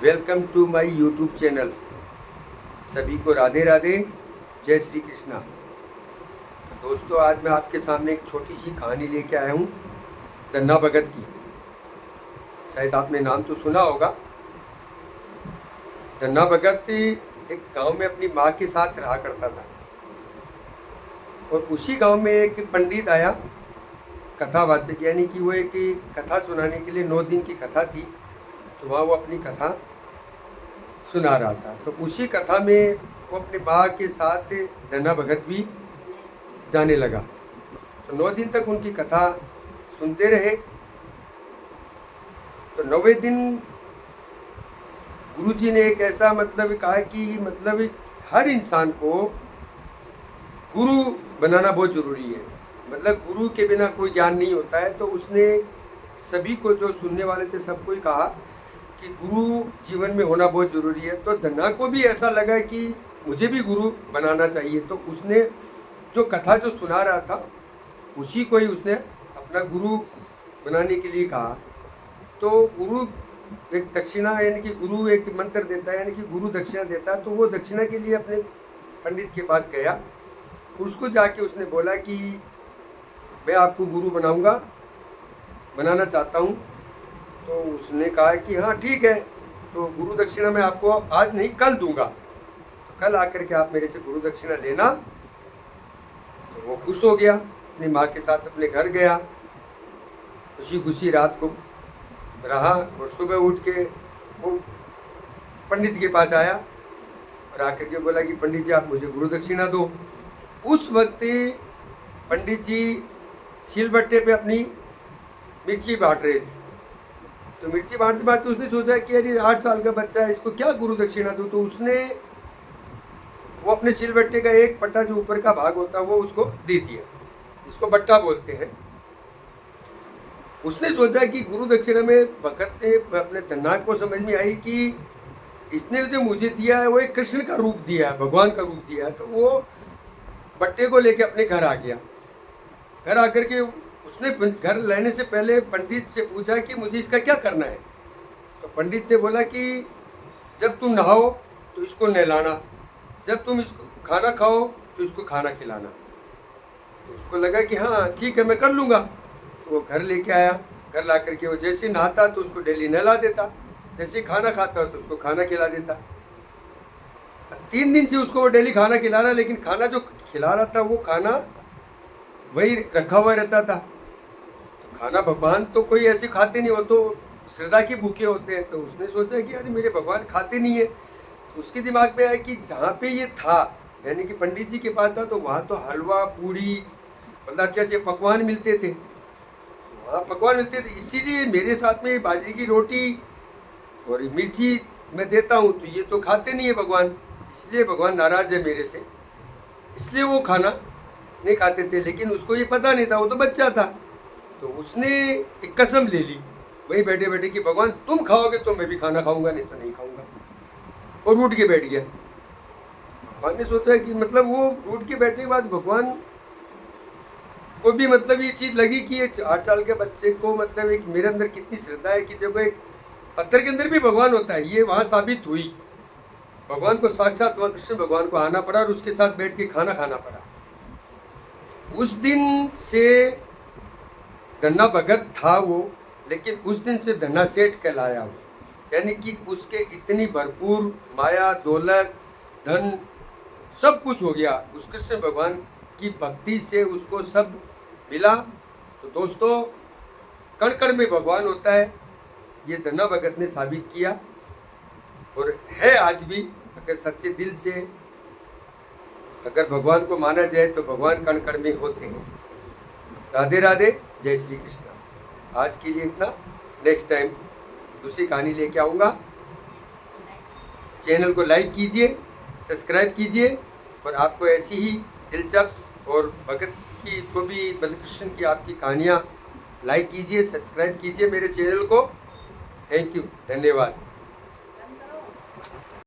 Welcome to my YouTube channel. सभी को राधे राधे, जय श्री कृष्णा। तो दोस्तों, आज मैं आपके सामने एक छोटी सी कहानी लेके आया हूँ धन्ना भगत की। शायद आपने नाम तो सुना होगा। धन्ना भगत एक गांव में अपनी माँ के साथ रहा करता था और उसी गांव में एक पंडित आया, कथावाचक, यानी कि वो एक कथा सुनाने के लिए 9 दिन की कथा थी। तो वहाँ वो अपनी कथा सुना रहा था। तो उसी कथा में वो अपनी माँ के साथ धन्ना भगत भी जाने लगा। तो 9 दिन तक उनकी कथा सुनते रहे। तो 9वें दिन गुरुजी ने एक ऐसा कहा कि हर इंसान को गुरु बनाना बहुत ज़रूरी है। गुरु के बिना कोई ज्ञान नहीं होता है। तो उसने सभी को, जो सुनने वाले थे, सबको ही कहा कि गुरु जीवन में होना बहुत ज़रूरी है। तो धन्ना को भी ऐसा लगा कि मुझे भी गुरु बनाना चाहिए। तो उसने जो कथा जो सुना रहा था उसी को ही उसने अपना गुरु बनाने के लिए कहा। तो गुरु एक दक्षिणा, यानी कि गुरु एक मंत्र देता है, यानी कि गुरु दक्षिणा देता है। तो वो दक्षिणा के लिए अपने पंडित के पास गया। उसको जाके उसने बोला कि मैं आपको गुरु बनाना चाहता हूँ। तो उसने कहा कि हाँ ठीक है, तो गुरु दक्षिणा मैं आपको आज नहीं कल दूंगा। तो कल आकर के आप मेरे से गुरु दक्षिणा लेना। तो वो खुश हो गया, अपनी माँ के साथ अपने घर गया, खुशी खुशी रात को रहा और सुबह उठ के वो पंडित के पास आया और आकर के बोला कि पंडित जी आप मुझे गुरु दक्षिणा दो। उस वक्त पंडित जी सिलबट्टे पे अपनी मिर्ची बांट रहे थे। तो मिर्ची बांटते बांटते उसने सोचा कि अरे 8 साल का बच्चा है, इसको क्या गुरु दक्षिणा दूँ। तो उसने वो अपने सिलबट्टे का एक पट्टा जो ऊपर का भाग होता है वो उसको दे दिया, जिसको बट्टा बोलते हैं। उसने सोचा कि गुरु दक्षिणा में भगत ने अपने धन्ना को समझ में आई कि इसने जो मुझे दिया है वो एक कृष्ण का रूप दिया है, भगवान का रूप दिया है। तो वो बट्टे को लेके अपने घर आ गया। घर आकर के उसने घर लाने से पहले पंडित से पूछा कि मुझे इसका क्या करना है। तो पंडित ने बोला कि जब तुम नहाओ तो इसको नहलाना, जब तुम इसको खाना खाओ तो इसको खाना खिलाना। तो उसको लगा कि हाँ ठीक है, मैं कर लूँगा। तो वो घर लेके आया। घर ला करके वो जैसे नहाता तो उसको डेली नहला देता, जैसे खाना खाता तो उसको खाना खिला देता। 3 दिन से उसको वो डेली खाना खिला रहा, लेकिन खाना जो खिला रहा था वो खाना वही रखा हुआ रहता था। तो खाना भगवान तो कोई ऐसे खाते नहीं, वो तो श्रद्धा के भूखे होते हैं। तो उसने सोचा कि अरे मेरे भगवान खाते नहीं है। तो उसके दिमाग में आया कि जहाँ पे ये था, यानी कि पंडित जी के पास था, तो वहाँ तो हलवा पूड़ी अच्छे अच्छे पकवान मिलते थे, वहाँ पकवान मिलते थे। इसीलिए मेरे साथ में बाजरे की रोटी और मिर्ची मैं देता हूँ, तो ये तो खाते नहीं है भगवान, इसलिए भगवान नाराज है मेरे से, इसलिए वो खाना नहीं खाते थे। लेकिन उसको ये पता नहीं था, वो तो बच्चा था। तो उसने एक कसम ले ली वही बैठे बैठे कि भगवान तुम खाओगे तो मैं भी खाना खाऊंगा, नहीं तो नहीं खाऊंगा। और उठ के बैठ गया। भगवान ने सोचा कि वो उठ के बैठने के बाद भगवान को भी ये चीज़ लगी कि ये 8 साल के बच्चे को एक मेरे अंदर कितनी श्रद्धा है कि देखो एक पत्थर के अंदर भी भगवान होता है। ये वहाँ साबित हुई। भगवान को साक्षात वहाँ कृष्ण भगवान को आना पड़ा और उसके साथ बैठ के खाना खाना पड़ा। उस दिन से धन्ना भगत था वो, लेकिन उस दिन से धन्ना सेठ कहलाया वो, यानी कि उसके इतनी भरपूर माया दौलत धन सब कुछ हो गया। उस कृष्ण भगवान की भक्ति से उसको सब मिला। तो दोस्तों, कण कण में भगवान होता है, ये धन्ना भगत ने साबित किया और है आज भी। अगर सच्चे दिल से अगर भगवान को माना जाए तो भगवान कण कण में होते हैं। राधे राधे, जय श्री कृष्णा। आज के लिए इतना। नेक्स्ट टाइम दूसरी कहानी लेके आऊँगा। चैनल को लाइक कीजिए, सब्सक्राइब कीजिए और आपको ऐसी ही दिलचस्प और भगत की जो भी कृष्ण की आपकी कहानियाँ लाइक कीजिए, सब्सक्राइब कीजिए मेरे चैनल को। थैंक यू, धन्यवाद।